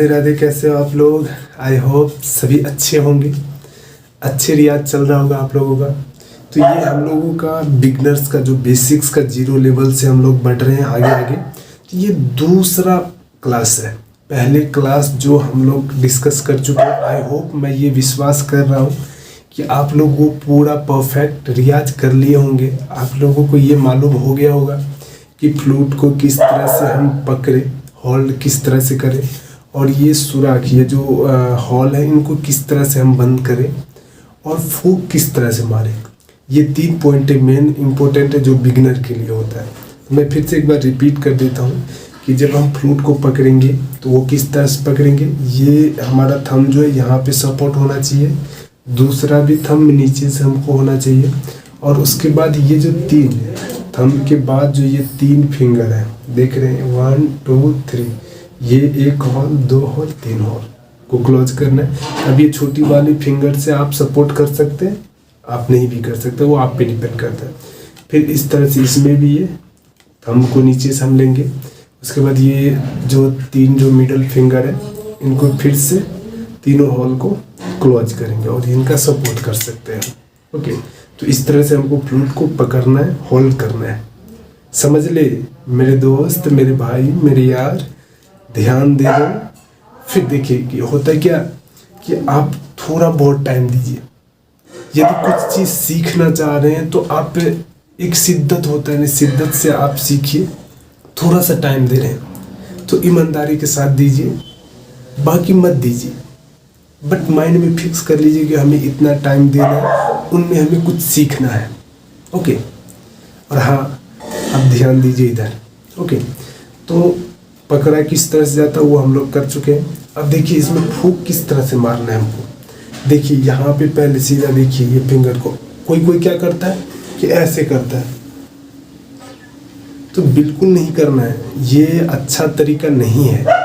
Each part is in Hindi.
राधे राधे। कैसे हो आप लोग? आई होप सभी अच्छे होंगे, अच्छे रियाज चल रहा होगा आप लोगों का। तो ये हम लोगों का बिगनर्स का जो बेसिक्स का जीरो लेवल से हम लोग बढ़ रहे हैं आगे आगे। तो ये दूसरा क्लास है। पहले क्लास जो हम लोग डिस्कस कर चुके हैं, आई होप मैं ये विश्वास कर रहा हूँ कि आप लोग वो पूरा परफेक्ट रियाज कर लिए होंगे। आप लोगों को ये मालूम हो गया होगा कि फ्लूट को किस तरह से हम पकड़े, होल्ड किस तरह से करें, और ये सुराख, ये जो हॉल है, इनको किस तरह से हम बंद करें और फूक किस तरह से मारें। ये 3 पॉइंट मेन इम्पोर्टेंट है जो बिगिनर के लिए होता है। मैं फिर से एक बार रिपीट कर देता हूँ कि जब हम फ्लूट को पकड़ेंगे तो वो किस तरह से पकड़ेंगे। ये हमारा थंब जो है यहाँ पे सपोर्ट होना चाहिए, दूसरा भी थंब नीचे से हमको होना चाहिए, और उसके बाद ये जो 3 थंब के बाद जो ये 3 फिंगर है, देख रहे हैं, 1 2 3, ये 1 होल, 2 होल, 3 होल को क्लोज करना है। अब ये छोटी वाली फिंगर से आप सपोर्ट कर सकते हैं, आप नहीं भी कर सकते, वो आप पे डिपेंड करता है। फिर इस तरह से इसमें भी ये थंब को नीचे से हम लेंगे। उसके बाद ये जो 3 जो मिडल फिंगर है, इनको फिर से तीनों होल को क्लोज करेंगे और इनका सपोर्ट कर सकते हैं। ओके, तो इस तरह से हमको फ्लूट को पकड़ना है, होल्ड करना है। समझ ले मेरे दोस्त, मेरे भाई, मेरे यार, ध्यान दे दो। फिर देखिए कि होता है क्या कि आप थोड़ा बहुत टाइम दीजिए। यदि कुछ चीज़ सीखना चाह रहे हैं तो आप एक शिद्दत होता है, शिद्दत से आप सीखिए। थोड़ा सा टाइम दे रहे हैं तो ईमानदारी के साथ दीजिए, बाकी मत दीजिए। बट माइंड में फिक्स कर लीजिए कि हमें इतना टाइम देना है, उनमें हमें कुछ सीखना है। ओके, और हाँ, अब ध्यान दीजिए इधर। ओके, तो पकड़ा किस तरह से जाता है वो हम लोग कर चुके हैं। अब देखिए इसमें फूक किस तरह से मारना है हमको। देखिए यहाँ पे पहले सीधा देखिए ये फिंगर को कोई कोई क्या करता है कि ऐसे करता है, तो बिल्कुल नहीं करना है। ये अच्छा तरीका नहीं है।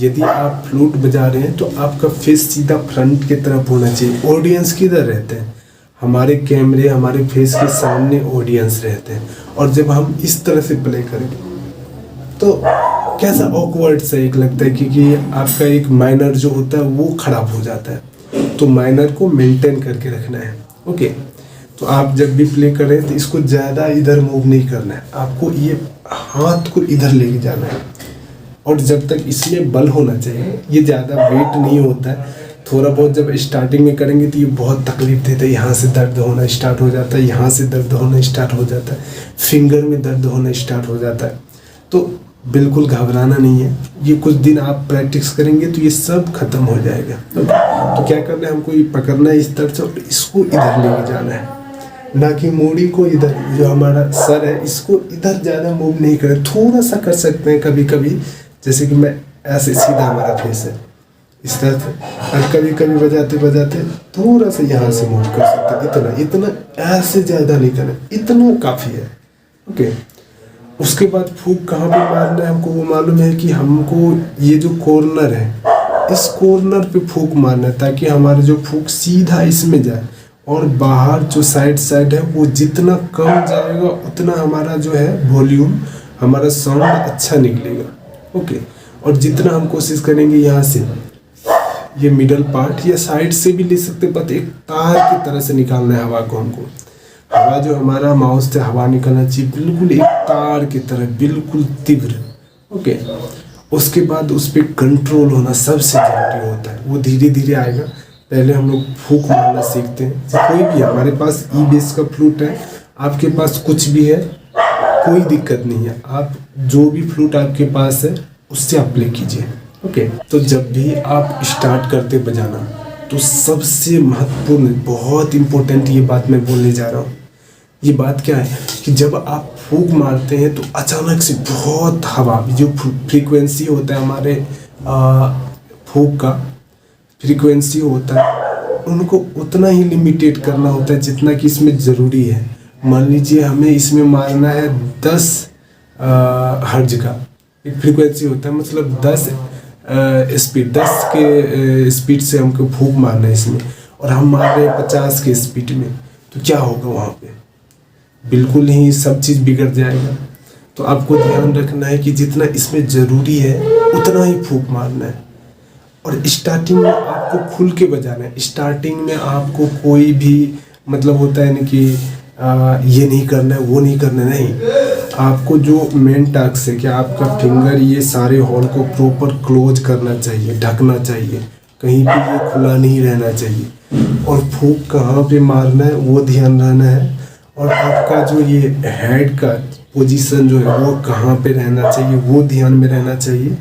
यदि आप फ्लूट बजा रहे हैं तो आपका फेस सीधा फ्रंट की तरफ होना चाहिए। ऑडियंस किधर रहते हैं? हमारे कैमरे, हमारे फेस के सामने ऑडियंस रहते हैं। और जब हम इस तरह से प्ले करेंगे तो कैसा ऑकवर्ड सा एक लगता है, क्योंकि आपका एक माइनर जो होता है वो खराब हो जाता है। तो माइनर को मेंटेन करके रखना है। ओके, तो आप जब भी प्ले करें तो इसको ज़्यादा इधर मूव नहीं करना है, आपको ये हाथ को इधर लेके जाना है। और जब तक इसमें बल होना चाहिए, ये ज़्यादा वेट नहीं होता है। थोड़ा बहुत जब स्टार्टिंग में करेंगे तो ये बहुत तकलीफ देता है। यहाँ से दर्द होना स्टार्ट हो जाता है, यहाँ से दर्द होना स्टार्ट हो जाता है, फिंगर में दर्द होना स्टार्ट हो जाता है। तो बिल्कुल घबराना नहीं है। ये कुछ दिन आप प्रैक्टिस करेंगे तो ये सब खत्म हो जाएगा। तो क्या करना है, हमको ये पकड़ना है इस तरह से और इसको इधर लेके जाना है, ना कि मूड़ी को इधर। जो हमारा सर है इसको इधर ज़्यादा मूव नहीं करें, थोड़ा सा कर सकते हैं कभी कभी, जैसे कि मैं ऐसे, सीधा हमारा फेस है इस तरह से, और कभी कभी बजाते बजाते थोड़ा सा यहाँ से मूव कर सकते हैं। इतना इतना ऐसे ज़्यादा नहीं करना, इतना काफ़ी है। ओके, उसके बाद फूक कहाँ पे मारना है हमको वो मालूम है कि हमको ये जो कॉर्नर है, इस कॉर्नर पे फूक मारना है, ताकि हमारा जो फूक सीधा इसमें जाए और बाहर जो साइड है वो जितना कम जाएगा उतना हमारा जो है वॉल्यूम, हमारा साउंड अच्छा निकलेगा। ओके, और जितना हम कोशिश करेंगे यहाँ से ये मिडल पार्ट या साइड से भी ले सकते, बट एक तार की तरह से निकालना है हवा को हमको। हवा जो हमारा माउथ से हवा निकलना चाहिए बिल्कुल एक तार की तरह, बिल्कुल तीव्र। ओके, उसके बाद उस पर कंट्रोल होना सबसे जरूरी होता है। वो धीरे धीरे आएगा। पहले हम लोग फूक मारना सीखते हैं। कोई भी, हमारे पास ई बेस का फ्लूट है, आपके पास कुछ भी है, कोई दिक्कत नहीं है। आप जो भी फ्लूट आपके पास है उससे आप प्ले कीजिए। ओके, तो जब भी आप स्टार्ट करते बजाना तो सबसे महत्वपूर्ण, बहुत इम्पोर्टेंट ये बात मैं बोलने जा रहा हूँ। ये बात क्या है कि जब आप फूक मारते हैं तो अचानक से बहुत हवा, जो फ्रीक्वेंसी होता है हमारे फूक का फ्रीक्वेंसी होता है, उनको उतना ही लिमिटेड करना होता है जितना कि इसमें ज़रूरी है। मान लीजिए हमें इसमें मारना है 10 हर्ज का एक फ्रीक्वेंसी होता है, मतलब 10 स्पीड, 10 के स्पीड से हमको फूक मारना है इसमें, और हम मार रहे हैं 50 के स्पीड में, तो क्या होगा वहाँ पे? बिल्कुल ही सब चीज़ बिगड़ जाएगा। तो आपको ध्यान रखना है कि जितना इसमें ज़रूरी है उतना ही फूक मारना है। और स्टार्टिंग में आपको खुल के बजाना है। स्टार्टिंग में आपको कोई भी मतलब होता है ना कि ये नहीं करना है वो नहीं करना है, नहीं। आपको जो मेन टास्क है कि आपका फिंगर ये सारे होल को प्रॉपर क्लोज करना चाहिए, ढकना चाहिए, कहीं पे ये खुला नहीं रहना चाहिए। और फूंक कहाँ पे मारना है वो ध्यान रहना है। और आपका जो ये हेड का पोजीशन जो है वो कहाँ पे रहना चाहिए वो ध्यान में रहना चाहिए।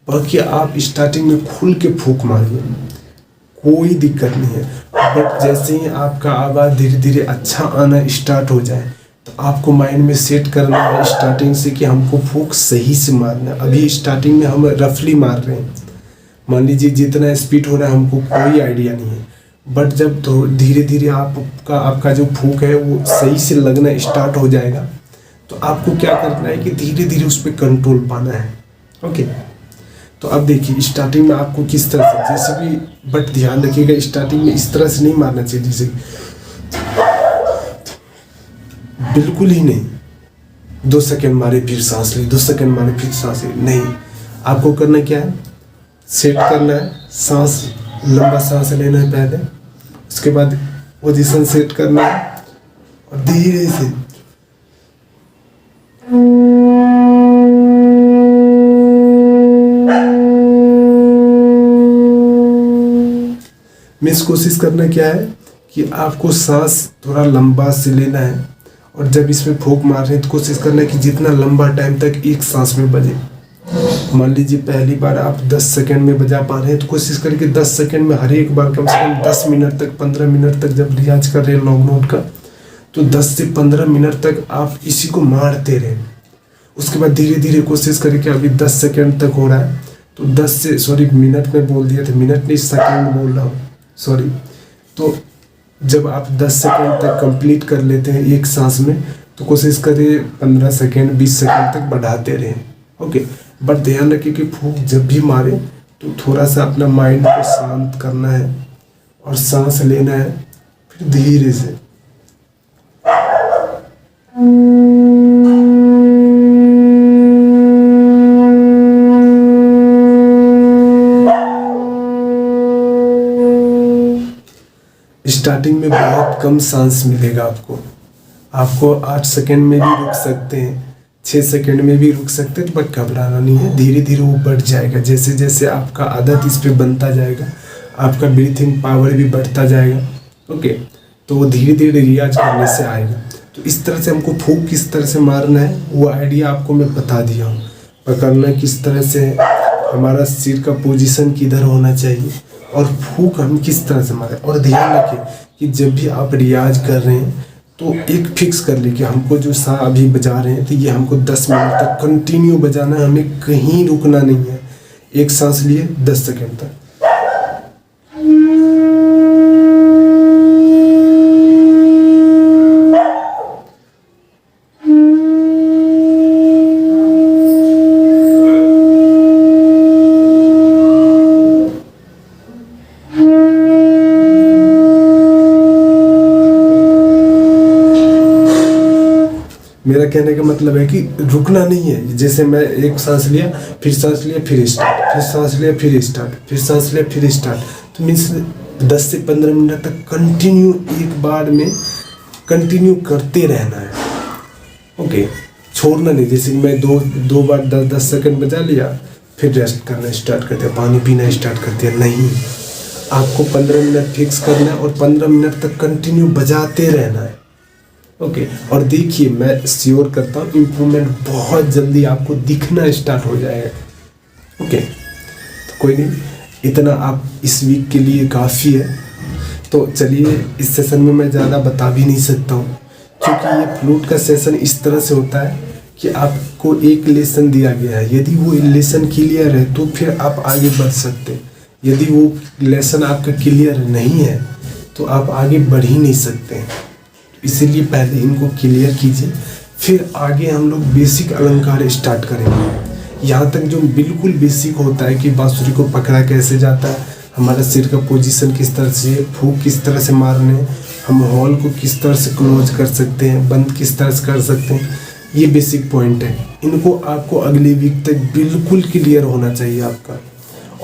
बाकी आप स्टार्टिंग में खुल के फूंक मारिए, कोई दिक्कत नहीं है। बट जैसे ही आपका आवाज़ धीरे धीरे अच्छा आना स्टार्ट हो जाए तो आपको माइंड में सेट करना है स्टार्टिंग से कि हमको फूंक सही से मारना है। अभी स्टार्टिंग में हम रफली मार रहे हैं, मान लीजिए जितना स्पीड हो रहा है हमको कोई आइडिया नहीं है। बट जब तो धीरे धीरे आपका जो फूंक है वो सही से लगना स्टार्ट हो जाएगा तो आपको क्या करना है कि धीरे धीरे उस पर कंट्रोल पाना है। ओके, तो अब देखिए स्टार्टिंग में आपको किस तरह से, जैसे भी, बट ध्यान रखिएगा स्टार्टिंग में इस तरह से नहीं मारना चाहिए, जैसे बिल्कुल ही नहीं 2 सेकंड मारे फिर सांस ली, 2 सेकंड मारे फिर सांस ली, नहीं। आपको करना क्या है, सेट करना है, सांस लंबा सांस लेना है पहले, उसके बाद पोजीशन सेट करना है और धीरे से मिस कोशिश करना क्या है कि आपको सांस थोड़ा लंबा से लेना है। और जब इसमें फूंक मार रहे हैं तो कोशिश करना है कि जितना लंबा टाइम तक एक सांस में बजे। मान लीजिए पहली बार आप 10 सेकंड में बजा पा रहे हैं तो कोशिश करें कि 10 सेकंड में हर एक बार कम से कम 10 मिनट तक 15 मिनट तक जब रियाज कर रहे हैं लॉन्ग नोट का तो 10 से 15 मिनट तक आप इसी को मारते रहें। उसके बाद धीरे धीरे कोशिश करें कि अभी 10 सेकंड तक हो रहा है तो 10 से, सॉरी मिनट में बोल दिया था, मिनट नहीं सेकंड बोल रहा हूँ, सॉरी। तो जब आप 10 सेकंड तक कंप्लीट कर लेते हैं एक सांस में तो कोशिश करें 15 सेकंड 20 सेकंड तक बढ़ाते रहें। ओके, बट ध्यान रखिए कि फूंक जब भी मारे तो थोड़ा सा अपना माइंड को शांत करना है और सांस लेना है, फिर धीरे से स्टार्टिंग में बहुत कम सांस मिलेगा आपको 8 सेकंड में भी रुक सकते हैं, 6 सेकंड में भी रुक सकते हैं, बट घबराना नहीं है, धीरे धीरे वो बढ़ जाएगा। जैसे जैसे आपका आदत इस पे बनता जाएगा आपका ब्रीथिंग पावर भी बढ़ता जाएगा। ओके, तो वो धीरे धीरे रियाज करने से आएगा। तो इस तरह से हमको फूंक किस तरह से मारना है वो आइडिया आपको मैं बता दिया हूँ। पकड़ना किस तरह से, हमारा सिर का पोजीशन किधर होना चाहिए और फूंक हम किस तरह से मारें। और ध्यान रखें कि जब भी आप रियाज कर रहे हैं तो एक फिक्स कर ले कि हमको जो सा अभी बजा रहे हैं तो ये हमको 10 मिनट तक कंटिन्यू बजाना है, हमें कहीं रुकना नहीं है। एक सांस लिए 10 सेकंड तक, मेरा कहने का मतलब है कि रुकना नहीं है। जैसे मैं एक सांस लिया फिर सांस लिया फिर स्टार्ट, फिर सांस लिया फिर स्टार्ट, फिर सांस लिया फिर स्टार्ट, तो मीन्स 10 से 15 मिनट तक कंटिन्यू एक बार में कंटिन्यू करते रहना है। ओके, छोड़ना नहीं। जैसे मैं दो बार 10 सेकंड बजा लिया फिर रेस्ट करना स्टार्ट कर दिया, पानी पीना स्टार्ट कर दिया, नहीं। आपको 15 मिनट फिक्स करना है और 15 मिनट तक कंटिन्यू बजाते रहना है। ओके, और देखिए मैं श्योर करता हूँ इम्प्रूवमेंट बहुत जल्दी आपको दिखना स्टार्ट हो जाएगा। ओके, तो कोई नहीं, इतना आप इस वीक के लिए काफ़ी है। तो चलिए, इस सेशन में मैं ज़्यादा बता भी नहीं सकता हूँ क्योंकि ये फ्लूट का सेशन इस तरह से होता है कि आपको एक लेसन दिया गया है, यदि वो लेसन क्लियर है तो फिर आप आगे बढ़ सकते हैं। यदि वो लेसन आपका क्लियर नहीं है तो आप आगे बढ़ ही नहीं सकते हैं। इसीलिए पहले इनको क्लियर कीजिए, फिर आगे हम लोग बेसिक अलंकार स्टार्ट करेंगे। यहाँ तक जो बिल्कुल बेसिक होता है कि बांसुरी को पकड़ा कैसे जाता है, हमारा सिर का पोजीशन किस तरह से, फूंक किस तरह से मारने, हम हॉल को किस तरह से क्लोज कर सकते हैं, बंद किस तरह से कर सकते हैं, ये बेसिक पॉइंट है। इनको आपको अगले वीक तक बिल्कुल क्लियर होना चाहिए आपका।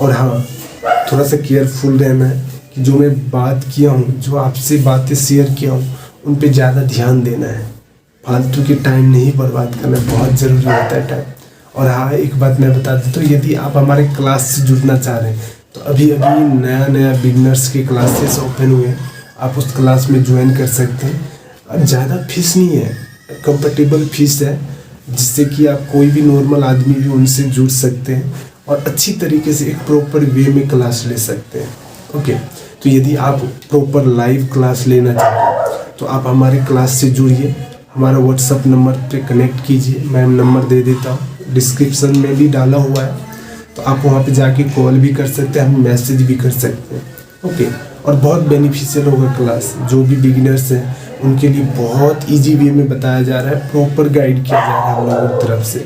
और हाँ, थोड़ा सा केयरफुल रहना है कि जो मैं बात किया हूँ, जो आपसे बातें शेयर किया हूँ, उन पे ज़्यादा ध्यान देना है। फालतू के टाइम नहीं बर्बाद करना, बहुत ज़रूरी होता है टाइम। और हाँ, एक बात मैं बता देता हूँ, यदि आप हमारे क्लास से जुड़ना चाह रहे हैं तो अभी अभी नया बिगनर्स के क्लासेस ओपन हुए हैं, आप उस क्लास में ज्वाइन कर सकते हैं। अब ज़्यादा फीस नहीं है, कंफर्टेबल फीस है, जिससे कि आप कोई भी नॉर्मल आदमी भी उनसे जुड़ सकते हैं और अच्छी तरीके से एक प्रॉपर वे में क्लास ले सकते हैं। ओके, तो यदि आप प्रॉपर लाइव क्लास लेना चाहते हैं तो आप हमारे क्लास से जुड़िए, हमारा व्हाट्सअप नंबर पे कनेक्ट कीजिए, मैं नंबर दे देता हूँ, डिस्क्रिप्शन में भी डाला हुआ है, तो आप वहाँ पे जाके कॉल भी कर सकते हैं, हम मैसेज भी कर सकते हैं। ओके, और बहुत बेनिफिशियल होगा क्लास, जो भी बिगिनर्स हैं उनके लिए बहुत इजी वे में बताया जा रहा है, प्रॉपर गाइड किया जा रहा है हम लोगों की तरफ से,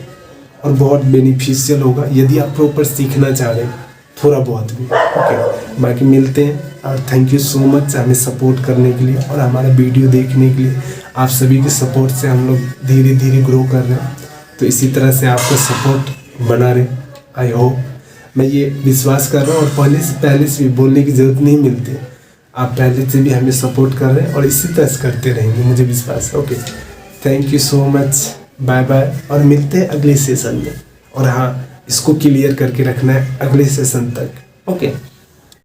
और बहुत बेनिफिशियल होगा यदि आप प्रॉपर सीखना चाह रहे हैं थोड़ा बहुत भी। ओके, बाकी मिलते हैं, और थैंक यू सो मच हमें सपोर्ट करने के लिए और हमारा वीडियो देखने के लिए। आप सभी के सपोर्ट से हम लोग धीरे धीरे ग्रो कर रहे हैं, तो इसी तरह से आपका सपोर्ट बना रहे। आई होप, मैं ये विश्वास कर रहा हूँ, और पहले से भी बोलने की ज़रूरत नहीं मिलती, आप पहले से भी हमें सपोर्ट कर रहे हैं और इसी तरह से करते रहेंगे, मुझे विश्वास है। Okay, thank you so much, bye bye, और मिलते हैं अगले सेशन में। और हाँ, इसको क्लियर करके रखना है अगले सेशन तक। ओके।